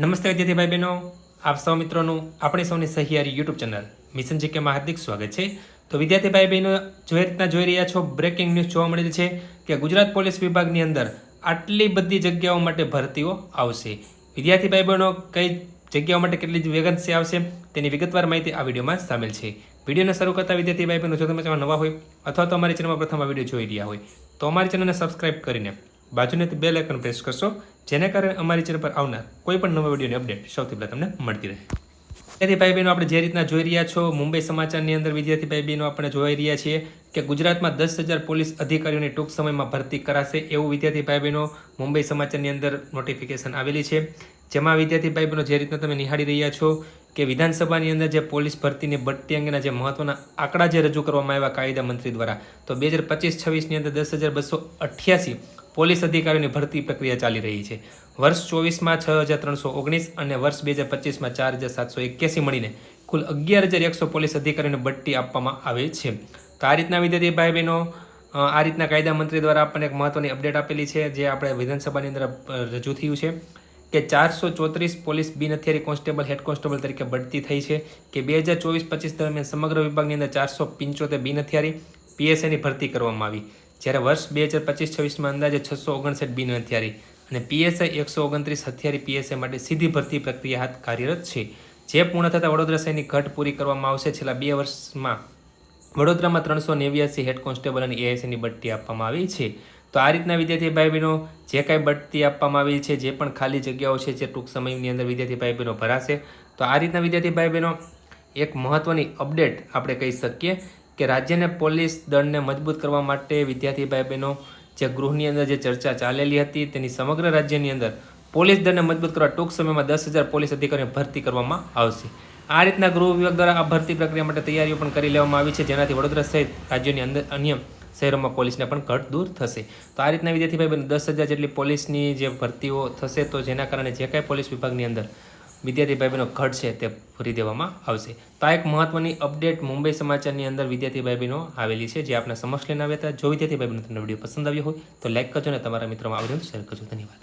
નમસ્તે વિદ્યાર્થી ભાઈ બહેનો, આપ સૌ મિત્રોનું આપણી સૌની સહિયારી યુટ્યુબ ચેનલ મિશન જીકેમાં હાર્દિક સ્વાગત છે. તો વિદ્યાર્થી ભાઈ બહેનો જોઈ રહ્યા છો, બ્રેકિંગ ન્યૂઝ જોવા મળેલ છે કે ગુજરાત પોલીસ વિભાગની અંદર આટલી બધી જગ્યાઓ માટે ભરતીઓ આવશે. વિદ્યાર્થી ભાઈ બહેનો કઈ જગ્યાઓ માટે કેટલી વેકેન્સી આવશે તેની વિગતવાર માહિતી આ વિડીયોમાં સામેલ છે. વિડીયોને શરૂ કરતા વિદ્યાર્થી ભાઈ બહેનો, જો તમે નવા હોય અથવા તો અમારી ચેનલમાં પ્રથમ આ વિડીયો જોઈ રહ્યા હોય તો અમારી ચેનલને સબસ્ક્રાઇબ કરીને બાજુને બેલ આઇકન પ્રેસ કરશો, જેને કારણે અમારી ચેનલ પર આવનાર કોઈ પણ નવા વિડીયોની અપડેટ સૌથી પહેલાં તમને મળતી રહે. વિદ્યાર્થી ભાઈ બહેનો, આપણે જે રીતના જોઈ રહ્યા છો, મુંબઈ સમાચારની અંદર વિદ્યાર્થી ભાઈ બહેનો આપણે જોઈ રહ્યા છીએ કે ગુજરાતમાં 10,000 પોલીસ અધિકારીઓની ટૂંક સમયમાં ભરતી કરાશે એવું વિદ્યાર્થી ભાઈ બહેનો મુંબઈ સમાચારની અંદર નોટિફિકેશન આવેલી છે. જેમાં વિદ્યાર્થી ભાઈ બહેનો જે રીતના તમે નિહાળી રહ્યા છો કે વિધાનસભાની અંદર જે પોલીસ ભરતીની બઢતી અંગેના જે મહત્વના આંકડા જે રજૂ કરવામાં આવ્યા કાયદા મંત્રી દ્વારા, તો 2025-26ની અંદર 10,288 પોલીસ અધિકારીઓની ભરતી પ્રક્રિયા ચાલી રહી છે. વર્ષ 24માં 6,319 અને વર્ષ 2025માં 4,781 મળીને કુલ 11,100 પોલીસ અધિકારીઓને બઢતી આપવામાં આવે છે. તો આ રીતના વિદ્યાર્થી ભાઈ બહેનો આ રીતના કાયદા મંત્રી દ્વારા આપણને એક મહત્વની અપડેટ આપેલી છે, જે આપણે વિધાનસભાની અંદર રજૂ થયું છે કે 434 પોલીસ બિન હથિયારી કોન્સ્ટેબલ, હેડ કોન્સ્ટેબલ તરીકે બઢતી થઈ છે કે 2024-25 દરમિયાન સમગ્ર વિભાગની અંદર 475 બિન હથિયારી પીએસઆઈની ભરતી કરવામાં આવી. જ્યારે વર્ષ 2025-26માં અંદાજે 659 બિન હથિયારી અને પીએસઆઈ 129 હથિયારી પીએસઆઈ માટે સીધી ભરતી પ્રક્રિયા હાથ કાર્યરત છે. જે પૂર્ણ થતાં વડોદરા શહેરની ઘટ પૂરી કરવામાં આવશે. છેલ્લા 2 વર્ષમાં વડોદરામાં 389 હેડ કોન્સ્ટેબલ અને એએસઆઈની બઢતી આપવામાં આવી છે. તો આ રીતના વિદ્યાર્થી ભાઈ બહેનો જે કાંઈ બઢતી આપવામાં આવી છે, જે પણ ખાલી જગ્યાઓ છે જે ટૂંક સમયની અંદર વિદ્યાર્થી ભાઈ બહેનો ભરાશે. તો આ રીતના વિદ્યાર્થી ભાઈ બહેનો એક મહત્વની અપડેટ આપણે કહી શકીએ કે રાજ્યને પોલીસ દળને મજબૂત કરવા માટે વિદ્યાર્થી ભાઈ બહેનો જે ગૃહની અંદર જે ચર્ચા ચાલેલી હતી તેની સમગ્ર રાજ્યની અંદર પોલીસ દળને મજબૂત કરવા ટૂંક સમયમાં 10,000 પોલીસ અધિકારીઓની ભરતી કરવામાં આવશે. આ રીતના ગૃહ વિભાગ દ્વારા આ ભરતી પ્રક્રિયા માટે તૈયારીઓ પણ કરી લેવામાં આવી છે, જેનાથી વડોદરા સહિત રાજ્યોની અંદર અન્ય શહેરોમાં પોલીસને પણ ઘટ દૂર થશે. તો આ રીતના વિદ્યાર્થી ભાઈ બહેનો 10,000 જેટલી પોલીસની જે ભરતીઓ થશે, તો જેના કારણે જે કાંઈ પોલીસ વિભાગની અંદર વિદ્યાર્થી ભાઈ બહેનો ઘટ છે તે ભરી દેવામાં આવશે. તો આ એક મહત્વની અપડેટ મુંબઈ સમાચારની અંદર વિદ્યાર્થી ભાઈ બહેનો આવેલી છે, જે આપણે સમક્ષ લઈને આવ્યા હતા. જો વિદ્યાર્થી ભાઈ બહેનો તમને વિડીયો પસંદ આવ્યો હોય તો લાઈક કરજો અને તમારા મિત્રોમાં આ વિડીયો શેર કરજો. ધન્યવાદ.